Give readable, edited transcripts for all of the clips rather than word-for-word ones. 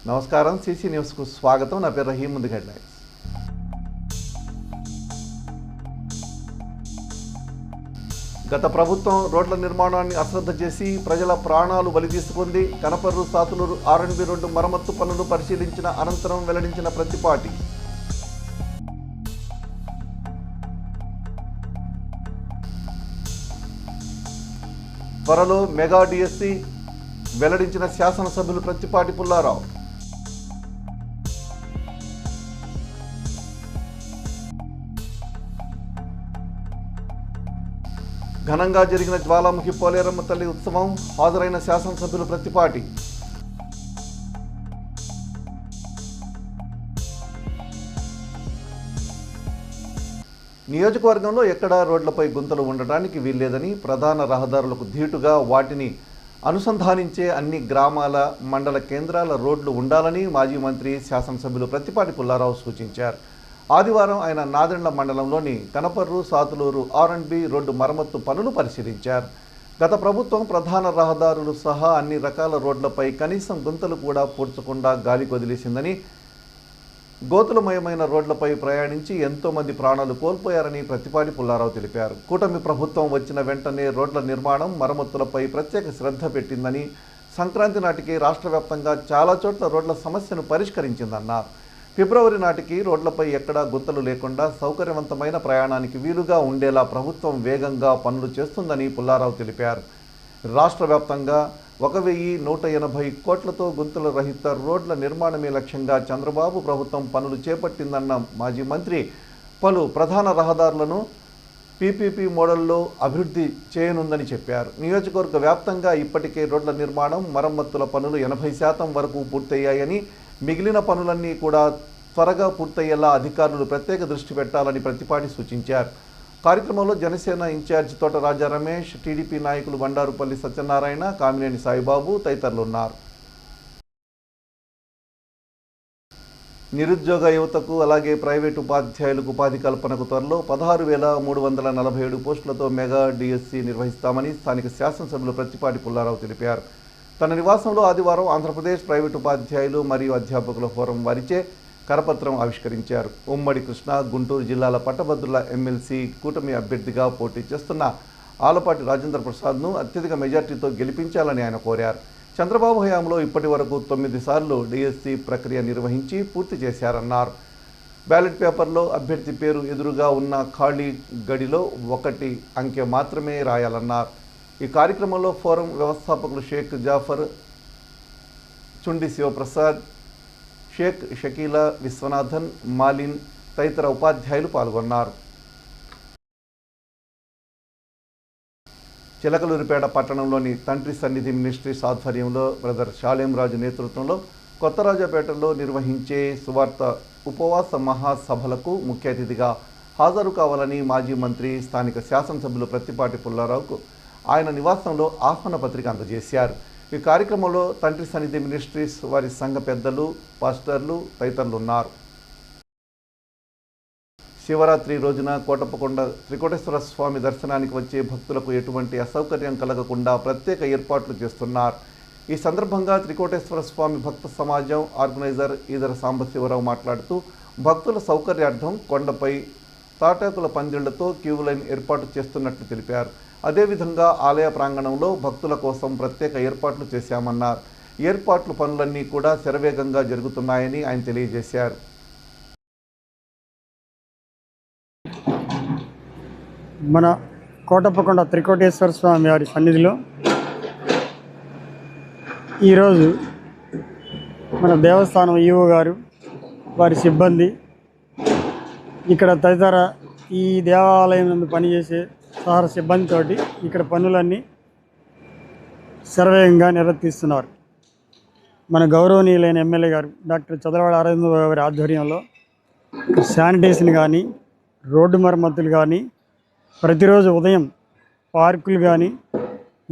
నమస్కారం, సిసి న్యూస్కు స్వాగతం. నా పేరు రహీం. ముందు హెడ్లైన్స్. గత ప్రభుత్వం రోడ్ల నిర్మాణాన్ని అశ్రద్ధ చేసి ప్రజల ప్రాణాలు బలి తీసుకుంది. కనపర్రు సాతులూరు R&B రోడ్డు మరమ్మత్తు పనులు పరిశీలించిన అనంతరం వెల్లడించిన ప్రతిపాటి. త్వరలో మెగా డిఎస్సి వెల్లడించిన శాసనసభ్యులు ప్రతిపాటి పుల్లారావు. ఘనంగా జరిగిన జ్వాలాముఖి పోలేరమ్మ తల్లి ఉత్సవం హాజరైన శాసనసభ్యులు ప్రతిపాటి. నియోజకవర్గంలో ఎక్కడా రోడ్లపై గుంతలు ఉండటానికి వీల్లేదని, ప్రధాన రహదారులకు ధీటుగా వాటిని అనుసంధానించే అన్ని గ్రామాల, మండల కేంద్రాల రోడ్లు ఉండాలని మాజీ మంత్రి శాసనసభ్యులు ప్రతిపాటి పుల్లారావు సూచించారు. ఆదివారం ఆయన నాదెండ్ల మండలంలోని కనపర్రు సాతులూరు R&B రోడ్డు మరమ్మత్తు పనులు పరిశీలించారు. గత ప్రభుత్వం ప్రధాన రహదారులు సహా అన్ని రకాల రోడ్లపై కనీసం గుంతలు కూడా పూడ్చకుండా గాలికి వదిలేసిందని, గోతులమయమైన రోడ్లపై ప్రయాణించి ఎంతోమంది ప్రాణాలు కోల్పోయారని ప్రతిపాటి పుల్లారావు తెలిపారు. కూటమి ప్రభుత్వం వచ్చిన వెంటనే రోడ్ల నిర్మాణం, మరమ్మతులపై ప్రత్యేక శ్రద్ధ పెట్టిందని, సంక్రాంతి నాటికి రాష్ట్ర వ్యాప్తంగా చాలా చోట్ల రోడ్ల సమస్యను పరిష్కరించిందన్నారు. ఫిబ్రవరి నాటికి రోడ్లపై ఎక్కడా గుంతలు లేకుండా సౌకర్యవంతమైన ప్రయాణానికి వీలుగా ఉండేలా ప్రభుత్వం వేగంగా పనులు చేస్తుందని పుల్లారావు తెలిపారు. రాష్ట్ర వ్యాప్తంగా 1180 కోట్లతో గుంతల రహిత రోడ్ల నిర్మాణమే లక్ష్యంగా చంద్రబాబు ప్రభుత్వం పనులు చేపట్టిందన్న మాజీ మంత్రి, పలు ప్రధాన రహదారులను PPP మోడల్లో అభివృద్ధి చేయనుందని చెప్పారు. నియోజకవర్గ వ్యాప్తంగా ఇప్పటికే రోడ్ల నిర్మాణం, మరమ్మతుల పనులు 80% వరకు పూర్తయ్యాయని, మిగిలిన పనులన్నీ కూడా త్వరగా పూర్తయ్యేలా అధికారులు ప్రత్యేక దృష్టి పెట్టాలని ప్రతిపాటి సూచించారు. కార్యక్రమంలో జనసేన ఇన్ఛార్జి తోట రాజా రమేష్, టీడీపీ నాయకులు బండారుపల్లి సత్యనారాయణ, కామినేని సాయిబాబు తదితరులు ఉన్నారు. నిరుద్యోగ యువతకు అలాగే ప్రైవేటు ఉపాధ్యాయులకు ఉపాధి కల్పనకు త్వరలో 16,347 పోస్టులతో మెగా డిఎస్సి నిర్వహిస్తామని స్థానిక శాసనసభ్యులు ప్రతిపాటి పుల్లారావు తెలిపారు. తన నివాసంలో ఆదివారం ఆంధ్రప్రదేశ్ ప్రైవేటు ఉపాధ్యాయులు మరియు అధ్యాపకుల ఫోరం వారిచే కరపత్రం ఆవిష్కరించారు. ఉమ్మడి కృష్ణా, గుంటూరు జిల్లాల పట్టభద్రుల ఎమ్మెల్సీ కూటమి అభ్యర్థిగా పోటీ చేస్తున్న ఆలపాటి రాజేంద్ర ప్రసాద్ను అత్యధిక మెజార్టీతో గెలిపించాలని ఆయన కోరారు. చంద్రబాబు హయాంలో ఇప్పటి వరకు 9 సార్లు డిఎస్సి ప్రక్రియ నిర్వహించి పూర్తి చేశారన్నారు. బ్యాలెట్ పేపర్లో అభ్యర్థి పేరు ఎదురుగా ఉన్న ఖాళీ గడిలో 1 అంకె మాత్రమే రాయాలన్నారు. ఈ కార్యక్రమంలో ఫోరం వ్యవస్థాపకులు షేక్ జాఫర్, చుండి శివప్రసాద్, షేక్ షకీలా, విశ్వనాథన్, మాలిన్ తదితర ఉపాధ్యాయులు పాల్గొన్నారు. చిలకలూరిపేట పట్టణంలోని తండ్రి సన్నిధి మినిస్ట్రీస్ ఆధ్వర్యంలో బ్రదర్ షాలేం రాజు నేతృత్వంలో కొత్తరాజపేటలో నిర్వహించే సువార్త ఉపవాస మహాసభలకు ముఖ్య అతిథిగా హాజరు కావాలని మాజీ మంత్రి స్థానిక శాసనసభ్యులు ప్రతిపాటి పుల్లారావుకు ఆయన నివాసంలో ఆహ్వాన పత్రిక అందజేశారు. ఈ కార్యక్రమంలో తండ్రి సన్నిధి మినిస్ట్రీస్ వారి సంఘ పెద్దలు, పాస్టర్లు తదితరులు ఉన్నారు. శివరాత్రి రోజున కోటప్పకొండ త్రికోటేశ్వర స్వామి దర్శనానికి వచ్చే భక్తులకు ఎటువంటి అసౌకర్యం కలగకుండా ప్రత్యేక ఏర్పాట్లు చేస్తున్నారు. ఈ సందర్భంగా త్రికోటేశ్వర స్వామి భక్త సమాజం ఆర్గనైజర్ ఈదర సాంబశివరావు మాట్లాడుతూ, భక్తుల సౌకర్యార్థం కొండపై తాటాకుల పందిళ్లతో క్యూ లైన్ ఏర్పాటు చేస్తున్నట్లు తెలిపారు. అదేవిధంగా ఆలయ ప్రాంగణంలో భక్తుల కోసం ప్రత్యేక ఏర్పాట్లు చేశామన్నారు. ఏర్పాట్ల పనులన్నీ కూడా శరవేగంగా జరుగుతున్నాయని ఆయన తెలియజేశారు. మన కోటప్పకొండ త్రికోటేశ్వర స్వామి వారి సన్నిధిలో ఈరోజు మన దేవస్థానం ఈవో గారు, వారి సిబ్బంది, ఇక్కడ తదితర ఈ దేవాలయం నందు పనిచేసే సహార సిబ్బందితోటి ఇక్కడ పనులన్నీ శరవేగంగా నిర్వర్తిస్తున్నారు. మన గౌరవనీయులైన ఎమ్మెల్యే గారు డాక్టర్ చదలవాడ అరవింద్ గారి ఆధ్వర్యంలో శానిటేషన్ కానీ, రోడ్డు మరమ్మతులు కానీ, ప్రతిరోజు ఉదయం పార్కులు కానీ,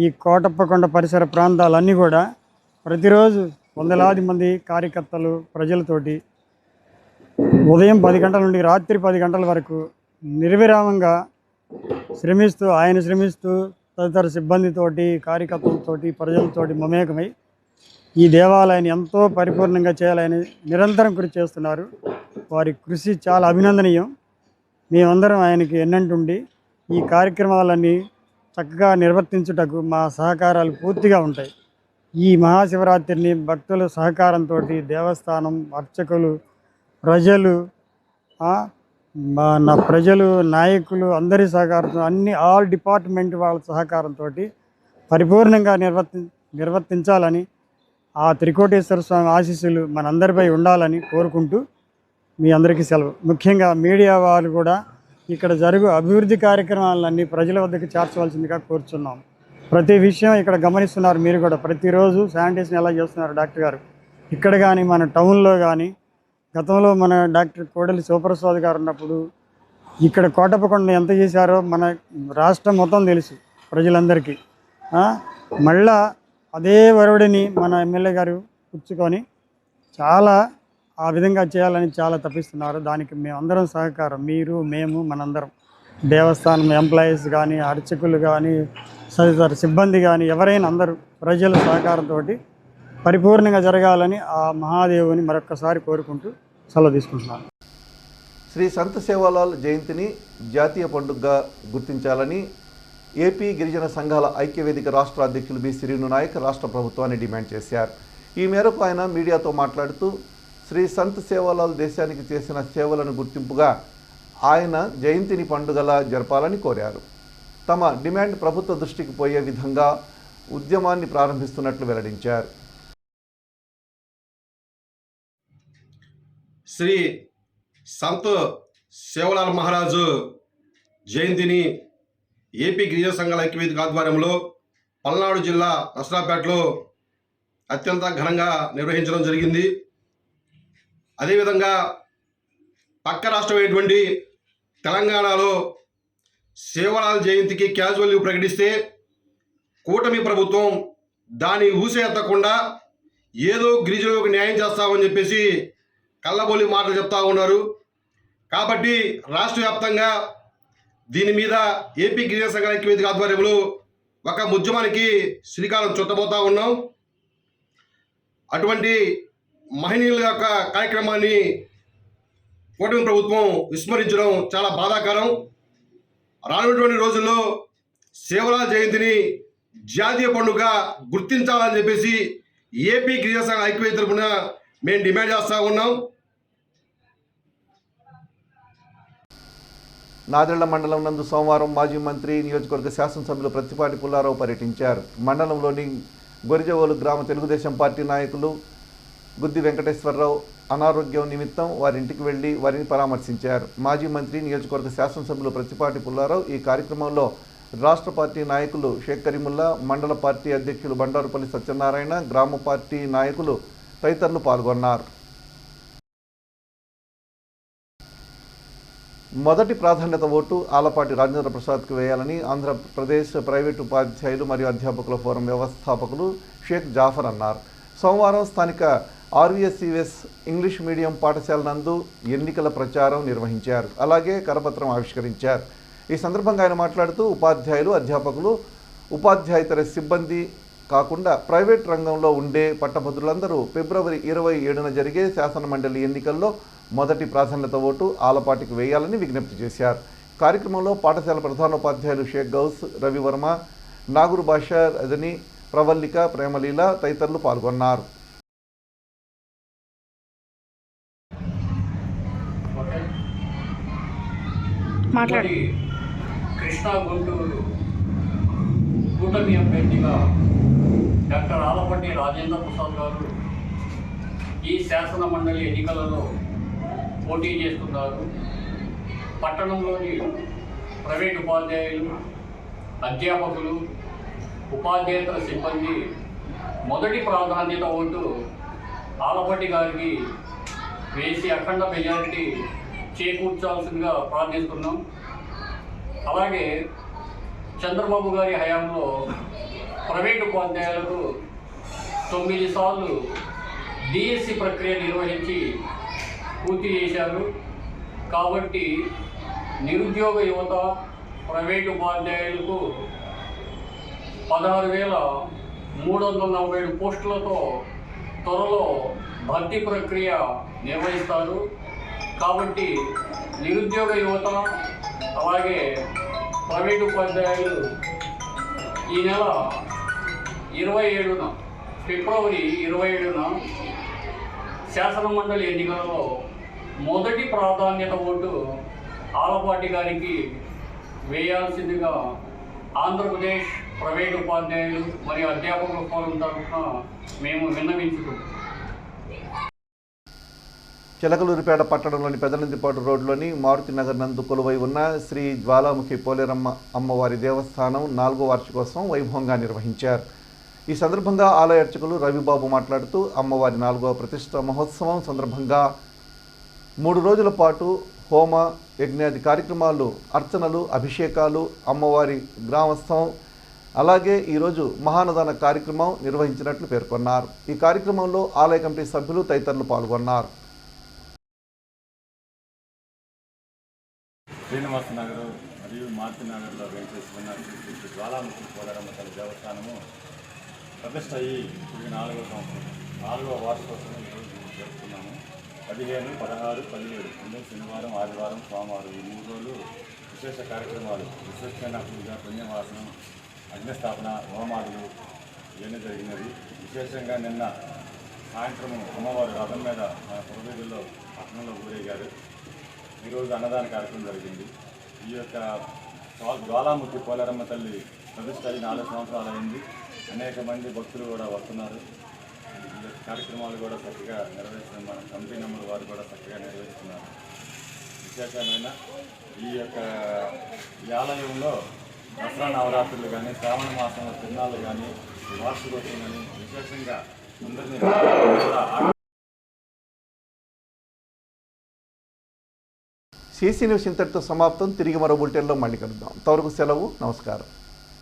ఈ కోటప్పకొండ పరిసర ప్రాంతాలన్నీ కూడా ప్రతిరోజు వందలాది మంది కార్యకర్తలు ప్రజలతోటి ఉదయం 10 గంటల నుండి రాత్రి 10 గంటల వరకు నిర్విరామంగా శ్రమిస్తూ తదితర సిబ్బందితోటి, కార్యకర్తలతోటి, ప్రజలతోటి మమేకమై ఈ దేవాలయాన్ని ఎంతో పరిపూర్ణంగా చేయాలని నిరంతరం కృషి చేస్తున్నారు. వారి కృషి చాలా అభినందనీయం. మేమందరం ఆయనకి ఎన్నంటుండి ఈ కార్యక్రమాలన్నీ చక్కగా నిర్వర్తించుటకు మా సహకారాలు పూర్తిగా ఉంటాయి. ఈ మహాశివరాత్రిని భక్తుల సహకారంతో దేవస్థానం, అర్చకులు, ప్రజలు, ప్రజలు, నాయకులు అందరి సహకారంతో ఆల్ డిపార్ట్మెంట్ వాళ్ళ సహకారంతో పరిపూర్ణంగా నిర్వర్తించాలని, ఆ త్రికోటేశ్వర స్వామి ఆశీస్సులు మనందరిపై ఉండాలని కోరుకుంటూ మీ అందరికీ సెలవు. ముఖ్యంగా మీడియా వాళ్ళు కూడా ఇక్కడ జరుగు అభివృద్ధి కార్యక్రమాలన్నీ ప్రజల వద్దకు చేర్చవలసిందిగా కోరుచున్నాం. ప్రతి విషయం ఇక్కడ గమనిస్తున్నారు. మీరు కూడా ప్రతిరోజు శానిటేషన్ ఎలా చేస్తున్నారు డాక్టర్ గారు. ఇక్కడ కానీ మన టౌన్లో కానీ గతంలో మన డాక్టర్ కోడలి శివప్రసాద్ గారు ఉన్నప్పుడు ఇక్కడ కోటప్పకొండ ఎంత చేశారో మన రాష్ట్రం మొత్తం తెలుసు ప్రజలందరికీ. మళ్ళా అదే వరవడిని మన ఎమ్మెల్యే గారు పుచ్చుకొని చాలా ఆ విధంగా చేయాలని చాలా తప్పిస్తున్నారు. దానికి మేమందరం సహకారం, మీరు, మేము, మనందరం, దేవస్థానం ఎంప్లాయీస్ కానీ, అర్చకులు కానీ, తదితర సిబ్బంది కానీ, ఎవరైనా అందరూ ప్రజల సహకారంతో పరిపూర్ణంగా జరగాలని ఆ మహాదేవుని మరొక్కసారి కోరుకుంటూ సెలవు తీసుకుంటున్నాను. శ్రీ సంత్ సేవాలాల్ జయంతిని జాతీయ పండుగగా గుర్తించాలని ఏపీ గిరిజన సంఘాల ఐక్యవేదిక రాష్ట్ర అధ్యక్షులు బి శ్రీను నాయక్ రాష్ట్ర ప్రభుత్వాన్ని డిమాండ్ చేశారు. ఈ మేరకు ఆయన మీడియాతో మాట్లాడుతూ శ్రీ సంత్ సేవాలాల్ దేశానికి చేసిన సేవలను గుర్తింపుగా ఆయన జయంతిని పండుగలా జరపాలని కోరారు. తమ డిమాండ్ ప్రభుత్వ దృష్టికి పోయే విధంగా ఉద్యమాన్ని ప్రారంభిస్తున్నట్లు వెల్లడించారు. శ్రీ సంత్ సేవలాల్ మహారాజు జయంతిని ఏపీ గిరిజన సంఘాల ఐక్యవేదిక ఆధ్వర్యంలో పల్నాడు జిల్లా నసరాపేటలో అత్యంత ఘనంగా నిర్వహించడం జరిగింది. అదేవిధంగా పక్క రాష్ట్రమైనటువంటి తెలంగాణలో సేవలాల్ జయంతికి క్యాజువల్ లీవ్ ప్రకటిస్తే కూటమి ప్రభుత్వం దాన్ని ఊసే ఎత్తకుండా ఏదో గిరిజనులకు న్యాయం చేస్తామని చెప్పేసి కళ్ళబొల్లి మాటలు చెప్తా ఉన్నారు. కాబట్టి రాష్ట్ర వ్యాప్తంగా దీని మీద ఏపీ గిరిజన సంఘాల ఐక్యవేదిక ఆధ్వర్యంలో ఒక ఉద్యమానికి శ్రీకారం చుట్టబోతా ఉన్నాం. అటువంటి మహనీయుల యొక్క కార్యక్రమాన్ని కూటమి ప్రభుత్వం విస్మరించడం చాలా బాధాకరం. రానున్నటువంటి రోజుల్లో సేవలాల్ జయంతిని జాతీయ పండుగ గుర్తించాలని చెప్పేసి ఏపీ గిరిజన సంఘాల ఐక్యవేదిక తరఫున మేము డిమాండ్ చేస్తూ ఉన్నాం. నాదెళ్ల మండలం నందు సోమవారం మాజీ మంత్రి, నియోజకవర్గ శాసనసభ్యులు ప్రత్తిపాటి పుల్లారావు పర్యటించారు. మండలంలోని గొరిజవోలు గ్రామ తెలుగుదేశం పార్టీ నాయకులు గుద్ది వెంకటేశ్వరరావు అనారోగ్యం నిమిత్తం వారింటికి వెళ్లి వారిని పరామర్శించారు. మాజీ మంత్రి, నియోజకవర్గ శాసనసభ్యులు ప్రత్తిపాటి పుల్లారావు ఈ కార్యక్రమంలో రాష్ట్ర పార్టీ నాయకులు షేక్ కరీముల్లా, మండల పార్టీ అధ్యక్షులు బండారుపల్లి సత్యనారాయణ, గ్రామ పార్టీ నాయకులు తదితరులు పాల్గొన్నారు. మొదటి ప్రాధాన్యత ఓటు ఆలపాటి రాజేంద్ర ప్రసాద్కు వేయాలని ఆంధ్రప్రదేశ్ ప్రైవేటు ఉపాధ్యాయులు మరియు అధ్యాపకుల ఫోరం వ్యవస్థాపకులు షేక్ జాఫర్ అన్నారు. సోమవారం స్థానిక ఆర్వీఎస్సీఎస్ ఇంగ్లీష్ మీడియం పాఠశాల నందు ఎన్నికల ప్రచారం నిర్వహించారు. అలాగే కరపత్రం ఆవిష్కరించారు. ఈ సందర్భంగా ఆయన మాట్లాడుతూ ఉపాధ్యాయులు, అధ్యాపకులు, ఉపాధ్యాయేతర సిబ్బంది కాకుండా ప్రైవేట్ రంగంలో ఉండే పట్టభద్రులందరూ ఫిబ్రవరి 27న జరిగే శాసనమండలి ఎన్నికల్లో మొదటి ప్రాధాన్యత ఓటు ఆలపాటికి వేయాలని విజ్ఞప్తి చేశారు. కార్యక్రమంలో పాఠశాల ప్రధానోపాధ్యాయులు షేక్ గౌస్, రవివర్మ, నాగూరు బాషా, రజని, ప్రవల్లిక, ప్రేమలీల తదితరులు పాల్గొన్నారు. కృష్ణా గుంటూరు కూటమి అభ్యర్థిగా డాక్టర్ ఆలపాటి రాజేంద్ర ప్రసాద్ గారు ఈ శాసన మండలి ఎన్నికలలో పోటీ చేస్తున్నారు. పట్టణంలోని ప్రైవేట్ ఉపాధ్యాయులు, అధ్యాపకులు, ఉపాధ్యాయేతర సిబ్బంది మొదటి ప్రాధాన్యత ఓటు ఆలపాటి గారికి వేసి అఖండ మెజారిటీ చేకూర్చాల్సిందిగా ప్రార్థిస్తున్నాం. అలాగే చంద్రబాబు గారి హయాంలో ప్రైవేట్ ఉపాధ్యాయులకు 9 సార్లు డిఎస్సి ప్రక్రియ నిర్వహించి పూర్తి చేశారు. కాబట్టి నిరుద్యోగ యువత ప్రైవేటు ఉపాధ్యాయులకు 16,347 పోస్టులతో త్వరలో భర్తీ ప్రక్రియ నిర్వహిస్తారు. కాబట్టి నిరుద్యోగ యువత అలాగే ప్రైవేటు ఉపాధ్యాయులు ఈ నెల 27న ఫిబ్రవరి 27న శాసనమండలి ఎన్నికలలో మొదటి ప్రాధాన్యత ఓటు ఆలపాటి గారికి వేయాల్సిందిగా ఆంధ్రప్రదేశ్ ప్రైవేటు ఉపాధ్యాయులు మరియు అధ్యాపకుల ఫోరం తరఫున మేము విన్నవించుకుంటాం. చిలకలూరిపేట పట్టణంలోని పెదనందిపాటు రోడ్లోని మారుతి నగర్ నందు కొలువై ఉన్న శ్రీ జ్వాలాముఖి పోలేరమ్మ అమ్మవారి దేవస్థానం 4వ వార్షికోత్సవం వైభవంగా నిర్వహించారు. ఈ సందర్భంగా ఆలయ అర్చకులు రవిబాబు మాట్లాడుతూ అమ్మవారి 4వ ప్రతిష్ఠ మహోత్సవం సందర్భంగా 3 రోజుల పాటు హోమ యజ్ఞాది కార్యక్రమాలు, అర్చనలు, అభిషేకాలు, అమ్మవారి గ్రామోత్సవం అలాగే ఈరోజు మహానదాన కార్యక్రమం నిర్వహించినట్లు పేర్కొన్నారు. ఈ కార్యక్రమంలో ఆలయ కమిటీ సభ్యులు తదితరులు పాల్గొన్నారు. శ్రీనివాస నగర్ మరియు మారుతి నగర్లో వేయించేసుకున్న శ్రీ జ్వాలాముఖి పోలేరమ్మ తల్లి దేవస్థానము ప్రతిష్ట అయ్యి ఇది 4వ సంవత్సరం, 4వ వార్షికోత్సవం ఈరోజు జరుపుతున్నాము. 15, 16, 17 అంటే శనివారం, ఆదివారం, సోమవారం ఈ 3 రోజులు విశేష కార్యక్రమాలు, విశేషమైన పూజ, పుణ్యవాసనం, అగ్నిస్థాపన, హోమాదులు ఇవన్నీ జరిగినవి. విశేషంగా నిన్న సాయంత్రము అమ్మవారి రథం మీద మన పురవీధుల్లో పట్టణంలో ఊరేగారు. ఈరోజు అన్నదాన కార్యక్రమం జరిగింది. ఈ యొక్క జ్వాలాముఖి పోలేరమ్మ తల్లి ప్రతిష్ట 4 సంవత్సరాలు అయింది. అనేక మంది భక్తులు కూడా వస్తున్నారు. ఈ కార్యక్రమాలు కూడా చక్కగా నిర్వహిస్తున్నారు. మన కమిటీ నెంబర్ వారు కూడా చక్కగా నిర్వహిస్తున్నారు. విశేషమైన ఈ ఆలయంలో దసరా నవరాత్రులు కానీ, శ్రావణ మాసంలో తిరునాళ్ళు కానీ, వార్షికోత్సవం కానీ విశేషంగా అందరినీ సీసీ న్యూస్ ఇంతటితో సమాప్తం. తిరిగి మరో బులెటిన్లో మళ్ళీ కలుద్దాం. అంతవరకు సెలవు. నమస్కారం.